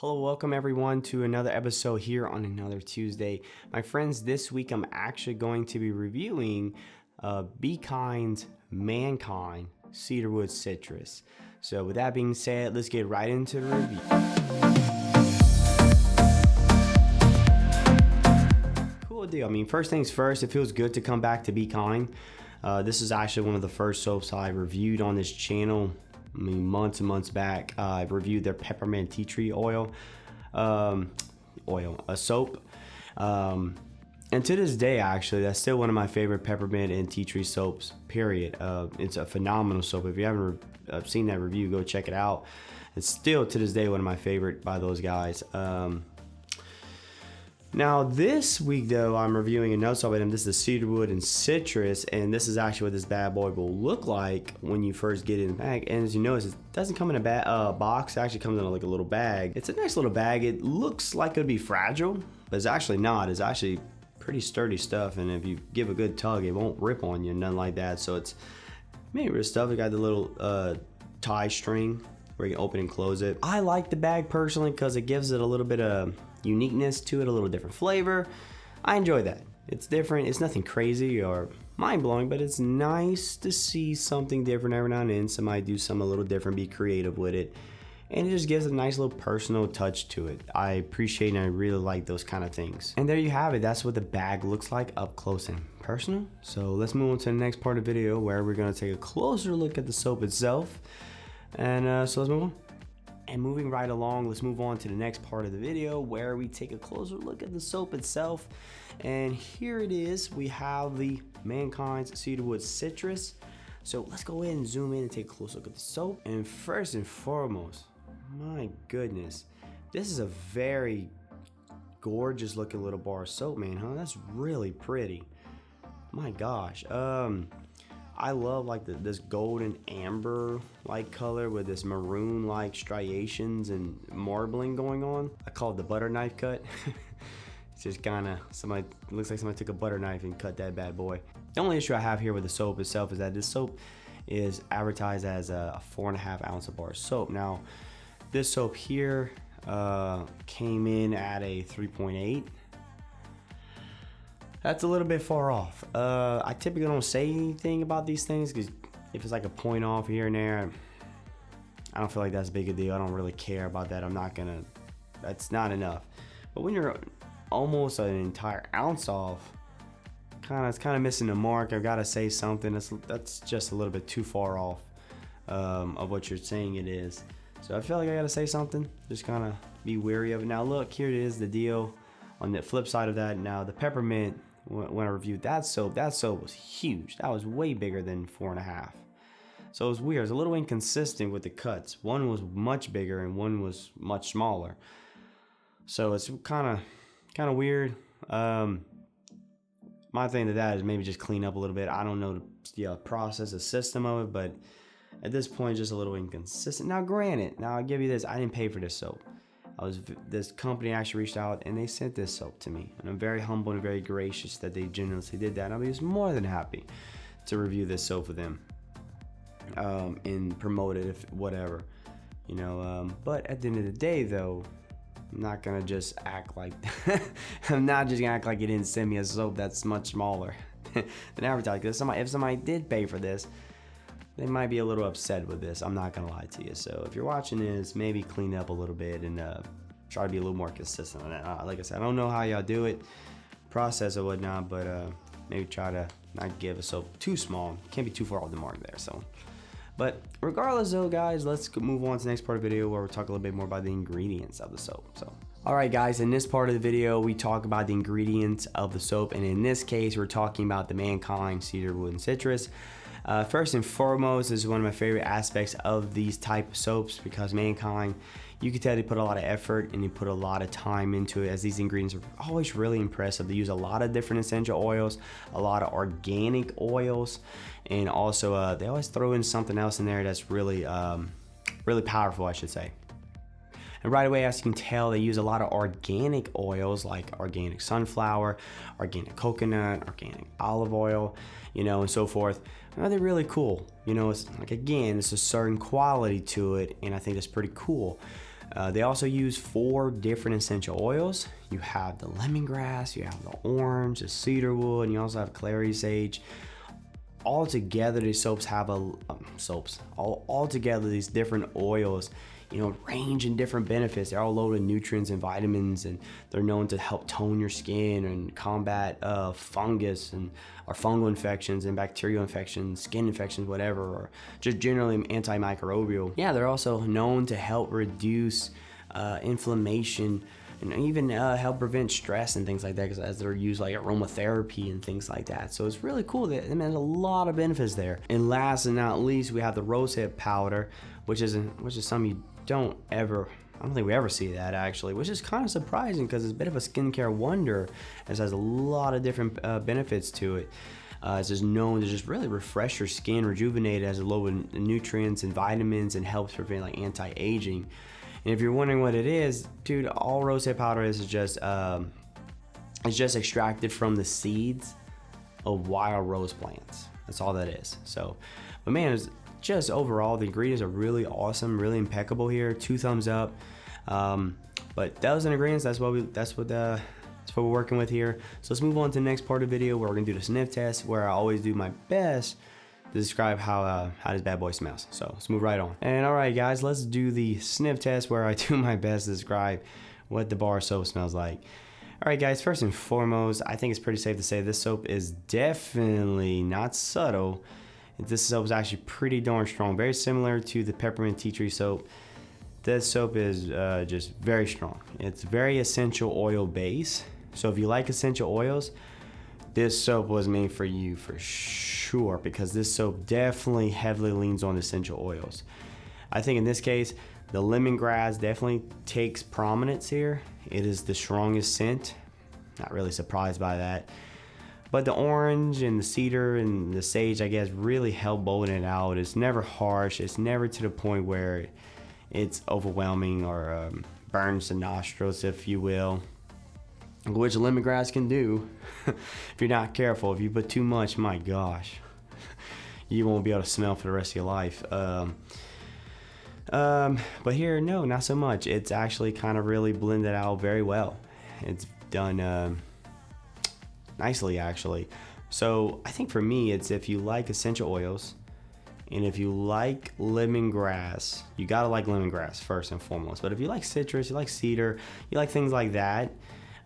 Hello, welcome everyone to another episode here on another Tuesday. My friends, this week I'm actually going to be reviewing ManKind's Cedarwood Citrus. So with that being said, let's get right into the review. Cool deal. I mean, first things first, it feels good to come back to ManKind. This is actually one of the first soaps I reviewed on this channel. I mean, months and months back. I reviewed their peppermint tea tree oil, a soap. And to this day, actually, that's still one of my favorite peppermint and tea tree soaps, period. It's a phenomenal soap. If you haven't seen that review, go check it out. It's still, to this day, one of my favorite by those guys. Now this week though, I'm reviewing another soap item. This is the Cedarwood and Citrus, and this is actually what this bad boy will look like when you first get it in the bag. And as you notice, it doesn't come in a box. It actually comes in like a little bag. It's a nice little bag. It looks like it'd be fragile, but it's actually not. It's actually pretty sturdy stuff, and if you give a good tug, it won't rip on you, nothing like that. So it's made with stuff. It got the little tie string where you can open and close it. I like the bag personally because it gives it a little bit of uniqueness to it, a little different flavor. I enjoy that. It's different. It's nothing crazy or mind-blowing, but it's nice to see something different every now and then. Somebody do something a little different, be creative with it, and it just gives a nice little personal touch to it. I appreciate and I really like those kind of things. And there you have it. That's what the bag looks like up close and personal. So let's move on to the next part of the video where we're going to take a closer look at the soap itself. And so let's move on. And moving right along, let's move on to the next part of the video where we take a closer look at the soap itself. And here it is. We have the ManKind's Cedarwood Citrus. So let's go ahead and zoom in and take a close look at the soap. And first and foremost, my goodness, this is a very gorgeous looking little bar of soap, man, huh? That's really pretty. My gosh. I love like this golden amber like color with this maroon like striations and marbling going on. I call it the butter knife cut. It's just kind of looks like somebody took a butter knife and cut that bad boy. The only issue I have here with the soap itself is that this soap is advertised as a 4.5 ounce bar soap. Now this soap here came in at a 3.8. That's a little bit far off. I typically don't say anything about these things because if it's like a point off here and there, I don't feel like that's a big a deal. I don't really care about that. That's not enough. But when you're almost an entire ounce off, it's kind of missing the mark. I've got to say something. That's just a little bit too far off of what you're saying it is. So I feel like I got to say something. Just kind of be wary of it. Now look, here it is, the deal. On the flip side of that, now the peppermint, when I reviewed that soap was huge. That was way bigger than 4.5. So it was weird. It was a little inconsistent with the cuts. One was much bigger and one was much smaller. So it's kind of weird. My thing to that is maybe just clean up a little bit. I don't know the process, the system of it, but at this point, just a little inconsistent. Now, granted, I'll give you this. I didn't pay for this soap. This company actually reached out and they sent this soap to me, and I'm very humble and very gracious that they generously did that. I was more than happy to review this soap for them and promote it, if whatever, you know. But at the end of the day, though, I'm not gonna just act like I'm not just gonna act like you didn't send me a soap that's much smaller than advertised. Because if somebody did pay for this, they might be a little upset with this. I'm not gonna lie to you. So if you're watching this, maybe clean up a little bit and try to be a little more consistent on that. Like I said, I don't know how y'all do it, process or whatnot, but maybe try to not give a soap too small. Can't be too far off the mark there. So, but regardless though, guys, let's move on to the next part of the video where we'll talk a little bit more about the ingredients of the soap. So, all right, guys, in this part of the video, we talk about the ingredients of the soap, and in this case, we're talking about the ManKind Cedarwood and Citrus. First and foremost, this is one of my favorite aspects of these type of soaps because ManKind, you can tell they put a lot of effort and they put a lot of time into it, as these ingredients are always really impressive. They use a lot of different essential oils, a lot of organic oils, and also they always throw in something else in there that's really, really powerful, I should say. And right away, as you can tell, they use a lot of organic oils like organic sunflower, organic coconut, organic olive oil, you know, and so forth. They're really cool. You know, it's like, again, it's a certain quality to it, and I think that's pretty cool. They also use 4 different essential oils. You have the lemongrass, you have the orange, the cedarwood, and you also have clary sage. All together, these soaps have all together, these different oils, you know, range in different benefits. They're all loaded with nutrients and vitamins, and they're known to help tone your skin and combat fungus or fungal infections and bacterial infections, skin infections, whatever, or just generally antimicrobial. Yeah, they're also known to help reduce inflammation and even help prevent stress and things like that, because as they're used like aromatherapy and things like that. So it's really cool. That, I mean, there's a lot of benefits there. And last and not least, we have the Rosehip powder, which is something you don't I don't think we ever see that actually, which is kind of surprising because it's a bit of a skincare wonder, as it has a lot of different benefits to it. It's just known to just really refresh your skin, rejuvenate it, has a low in nutrients and vitamins, and helps prevent like anti-aging. And if you're wondering what it is, dude, all rosehip powder is just it's just extracted from the seeds of wild rose plants. That's all that is. So, but man, it's just overall the ingredients are really awesome, really impeccable here. 2 thumbs up. But those are ingredients. That's what we're working with here. So let's move on to the next part of the video where we're gonna do the sniff test, where I always do my best to describe how this bad boy smells. So let's move right on. And all right, guys, let's do the sniff test where I do my best to describe what the bar soap smells like. All right, guys, first and foremost, I think it's pretty safe to say this soap is definitely not subtle. This soap is actually pretty darn strong, very similar to the peppermint tea tree soap. This soap is just very strong. It's very essential oil base. So if you like essential oils, this soap was made for you for sure, because this soap definitely heavily leans on essential oils. I think in this case, the lemongrass definitely takes prominence here. It is the strongest scent. Not really surprised by that. But the orange and the cedar and the sage, I guess, really help bolden it out. It's never harsh. It's never to the point where it's overwhelming or burns the nostrils, if you will, which lemongrass can do if you're not careful. If you put too much, my gosh, you won't be able to smell for the rest of your life. But here, no, not so much. It's actually kind of really blended out very well. It's done nicely, actually. So I think for me, it's if you like essential oils and if you like lemongrass, you gotta like lemongrass first and foremost. But if you like citrus, you like cedar, you like things like that,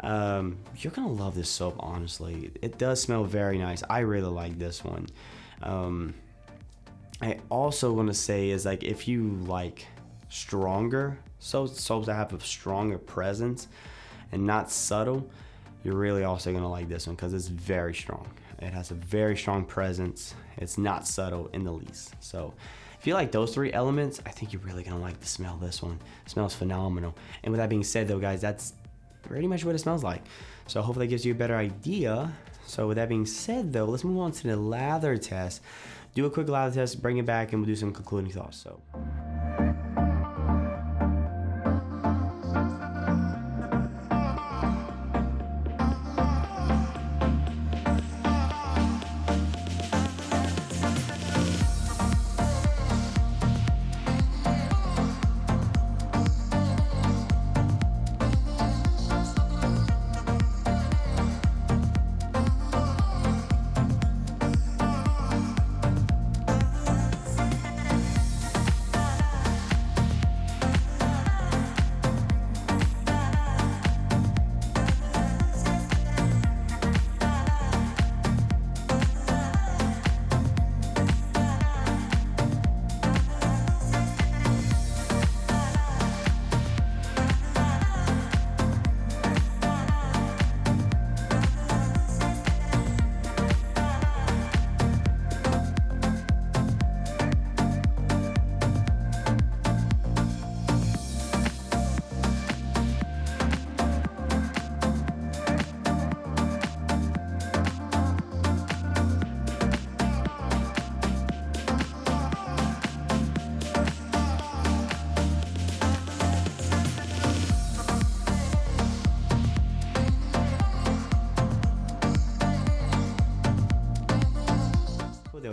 you're gonna love this soap, honestly. It does smell very nice. I really like this one. I also want to say is like, if you like stronger soaps that have a stronger presence and not subtle, you're really also gonna like this one because it's very strong. It has a very strong presence. It's not subtle in the least. So if you like those 3 elements, I think you're really gonna like the smell of this one. It smells phenomenal. And with that being said though, guys, that's pretty much what it smells like. So hopefully that gives you a better idea. So with that being said though, let's move on to the lather test. Do a quick lather test, bring it back, and we'll do some concluding thoughts. So.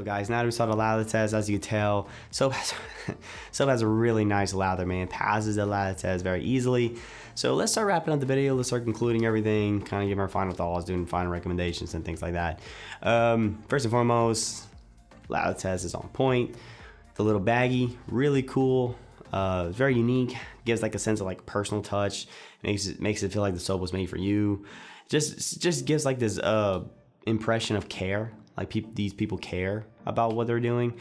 guys, now that we saw the lather test, as you can tell, soap has a really nice lather, man. Passes the lather test very easily. So let's start wrapping up the video. Let's start concluding everything, kind of giving our final thoughts, doing final recommendations and things like that. First and foremost, lather test is on point. The little baggie, really cool. It's very unique. Gives like a sense of like personal touch. Makes it feel like the soap was made for you. Just gives like this impression of care. Like these people care about what they're doing,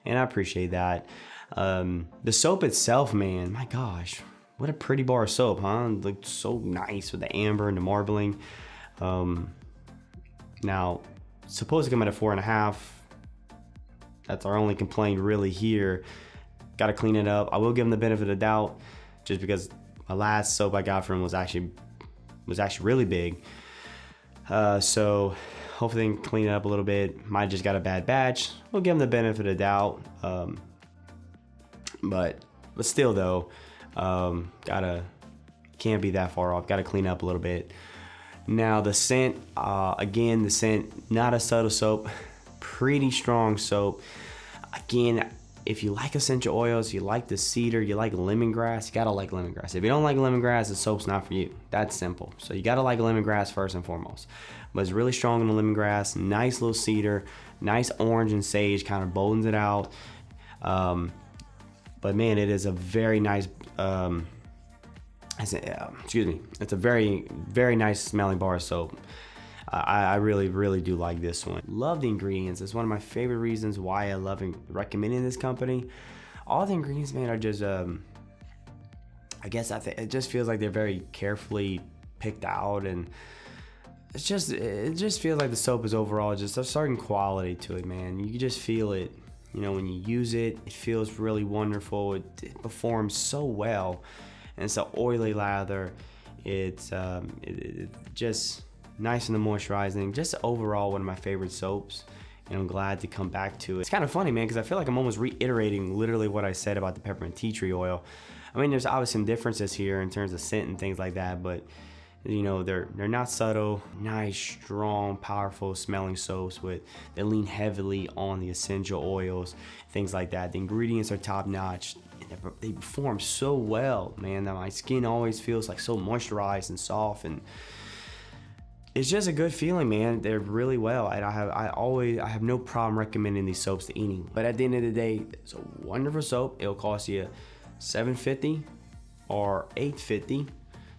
and I appreciate that. The soap itself, man, my gosh, what a pretty bar of soap, huh? It looked so nice with the amber and the marbling. Now, supposed to come at a 4.5. That's our only complaint really here. Got to clean it up. I will give them the benefit of the doubt, just because my last soap I got from him was actually really big. So hopefully they can clean it up a little bit. Might just got a bad batch. We'll give them the benefit of the doubt. But still though, can't be that far off. Got to clean up a little bit. Now the scent, again, the scent, not a subtle soap, pretty strong soap. Again, if you like essential oils, you like the cedar, you like lemongrass, you gotta like lemongrass. If you don't like lemongrass, the soap's not for you. That's simple. So you gotta like lemongrass first and foremost. But it's really strong in the lemongrass, nice little cedar, nice orange and sage, kind of boldens it out. But man, it is a very nice, it's a very, very nice smelling bar of soap. I really, really do like this one. Love the ingredients. It's one of my favorite reasons why I love recommending this company. All the ingredients, man, are just, I guess it just feels like they're very carefully picked out, and it just feels like the soap is overall just a certain quality to it, man. You just feel it, you know, when you use it. It feels really wonderful. It performs so well, and it's an oily lather. It's just nice and moisturizing. Just overall one of my favorite soaps, and I'm glad to come back to it. It's kind of funny, man, because I feel like I'm almost reiterating literally what I said about the peppermint tea tree oil. I mean, there's obviously some differences here in terms of scent and things like that, but you know, they're not subtle. Nice, strong, powerful smelling soaps that lean heavily on the essential oils, things like that. The ingredients are top notch. They perform so well, man, that my skin always feels like so moisturized and soft, and it's just a good feeling, man. They're really well. I have no problem recommending these soaps to any. But at the end of the day, it's a wonderful soap. It'll cost you $7.50 or $8.50.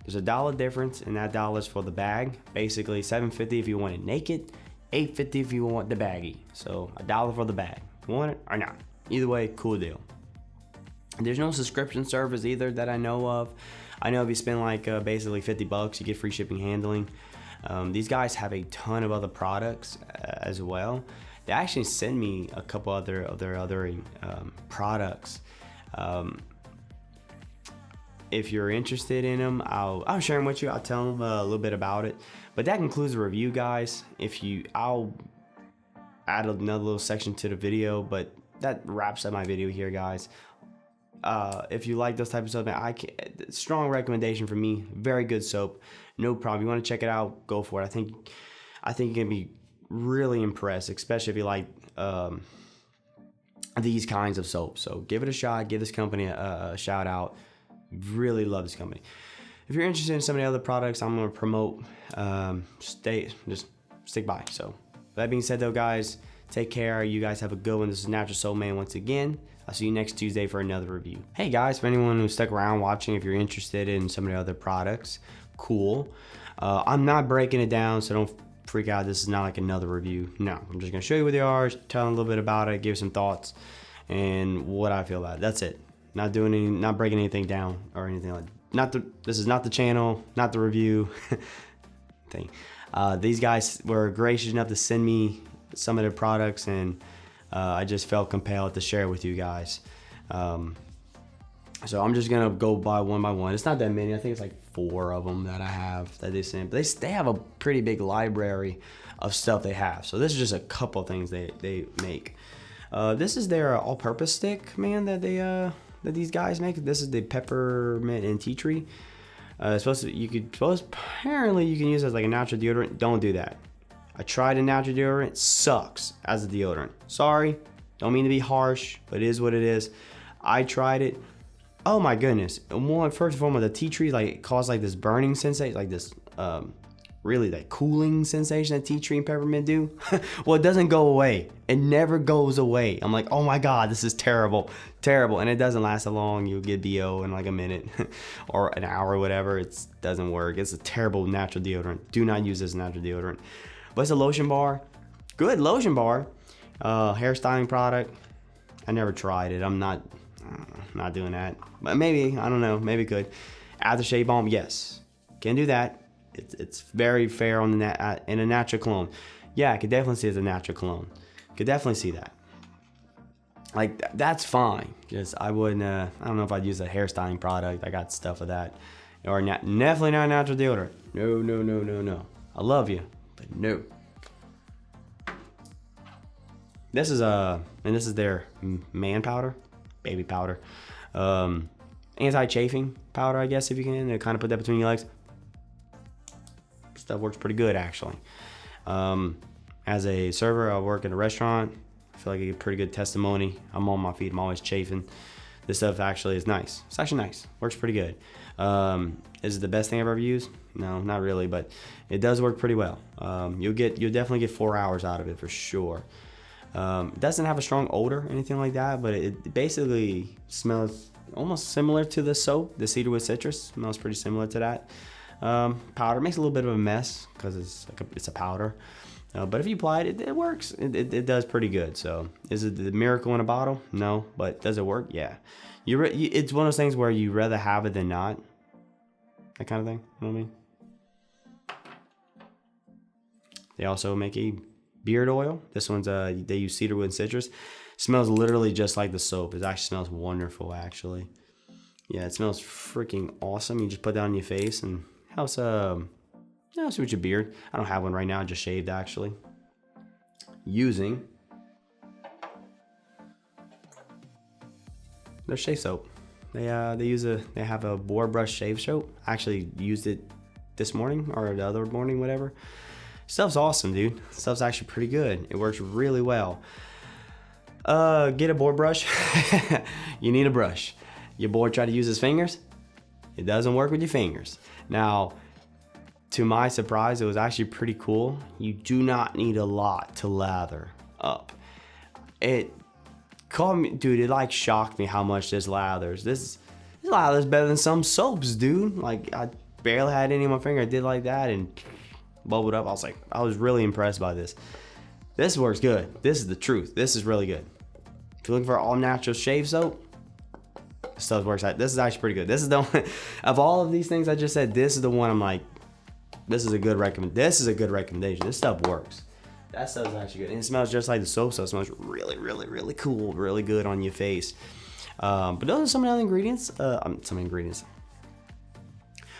There's $1 difference, and that $1 is for the bag. Basically, $7.50 if you want it naked, $8.50 if you want the baggie. So $1 for the bag. You want it or not? Either way, cool deal. There's no subscription service either that I know of. I know if you spend like basically $50, you get free shipping, handling. These guys have a ton of other products as well. They actually send me a couple of their other products. If you're interested in them, I'll share them with you. I'll tell them a little bit about it. But that concludes the review, guys. I'll add another little section to the video, but that wraps up my video here, guys. If you like those type of soap, strong recommendation for me. Very good soap, no problem. You want to check it out, go for it. I think you're gonna be really impressed, especially if you like these kinds of soaps. So give it a shot. Give this company a shout out. Really love this company. If you're interested in some of the other products I'm gonna promote, just stick by. So that being said, though, guys, take care. You guys have a good one. This is Natural Soap Man once again. I'll see you next Tuesday for another review. Hey guys, for anyone who stuck around watching, if you're interested in some of the other products, cool. I'm not breaking it down, so don't freak out. This is not like another review. No, I'm just gonna show you what they are, tell them a little bit about it, give some thoughts, and what I feel about it. That's it. Not breaking anything down or anything like that. This is not the channel, not the review thing. These guys were gracious enough to send me some of their products, and I just felt compelled to share with you guys. So I'm just gonna go by one. It's not that many. I think it's like 4 of them that I have that they sent. But they have a pretty big library of stuff they have. So this is just a couple things they make. This is their all-purpose stick, man, that these guys make. This is the peppermint and tea tree. Apparently you can use it as like a natural deodorant. Don't do that. I tried a natural deodorant, sucks as a deodorant. Sorry, don't mean to be harsh, but it is what it is. I tried it. Oh my goodness. One, first and foremost, the tea tree like caused like this burning sensation, like this really like cooling sensation that tea tree and peppermint do. Well, it doesn't go away. It never goes away. I'm like, oh my God, this is terrible, terrible. And it doesn't last that long. You'll get BO in like a minute or an hour or whatever. It doesn't work. It's a terrible natural deodorant. Do not use this as natural deodorant. But it's a lotion bar. Good lotion bar. Hairstyling product. I never tried it. I'm not doing that. But maybe, I don't know, maybe could. Aftershave balm, yes. Can do that. It's very fair on the in a natural cologne. Yeah, I could definitely see it as a natural cologne. Could definitely see that. Like that's fine. Just I wouldn't. I don't know if I'd use a hairstyling product. I got stuff of that, or definitely not natural deodorant. No, no, no, no, no. I love you, but no. This is and this is their man powder, baby powder, anti-chafing powder. I guess if you can, kind of put that between your legs. Stuff works pretty good actually. As a server, I work in a restaurant. I feel like I get pretty good testimony. I'm on my feet. I'm always chafing. This stuff actually is nice. It's actually nice. Works pretty good. Is it the best thing I've ever used? No, not really, but it does work pretty well. You'll definitely get 4 hours out of it for sure. It doesn't have a strong odor or anything like that, but it basically smells almost similar to the soap. The Cedarwood citrus smells pretty similar to that. Powder makes a little bit of a mess because it's a powder, but if you apply it, it works. It does pretty good. So is it the miracle in a bottle? No, but does it work? Yeah. It's one of those things where you rather have it than not. That kind of thing. You know what I mean? They also make a beard oil. This one's they use cedarwood and citrus. Smells literally just like the soap. It actually smells wonderful. Actually, yeah, it smells freaking awesome. You just put that on your face and helps with your beard. I don't have one right now. I just shaved actually. Using their shave soap. They have a boar brush shave soap. I actually used it this morning or the other morning, whatever. Stuff's awesome, dude. Stuff's actually pretty good. It works really well. Get a board brush. You need a brush. Your boy tried to use his fingers. It doesn't work with your fingers. Now, to my surprise, it was actually pretty cool. You do not need a lot to lather up. It caught me, dude. It like shocked me how much this lathers. This lathers better than some soaps, dude. Like I barely had any on my finger. I did like that and bubbled up. I was really impressed by this. This works good. This is the truth. This is really good. If you're looking for all natural shave soap, stuff works out. This is actually pretty good. This is the one of all of these things I just said. This is the one I'm like, this is a good recommendation. This stuff works. That stuff is actually good, and it smells just like the soap. So it smells really, really, really cool, really good on your face. But those are some of the other ingredients.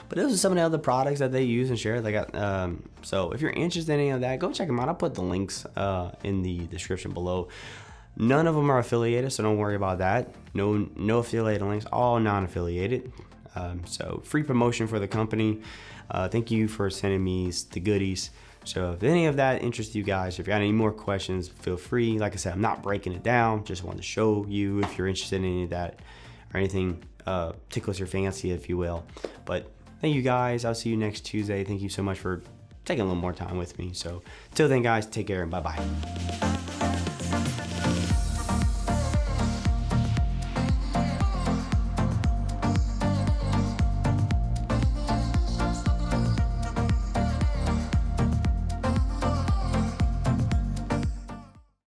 But those are some of the other products that they use and share. They got so if you're interested in any of that, go check them out. I'll put the links in the description below. None of them are affiliated, so don't worry about that. No affiliated links, all non-affiliated. So free promotion for the company. Thank you for sending me the goodies. So if any of that interests you guys, if you got any more questions, feel free. Like I said, I'm not breaking it down. Just wanted to show you if you're interested in any of that or anything tickles your fancy, if you will. But thank you guys. I'll see you next Tuesday. Thank you so much for taking a little more time with me. So till then, guys, take care and bye-bye.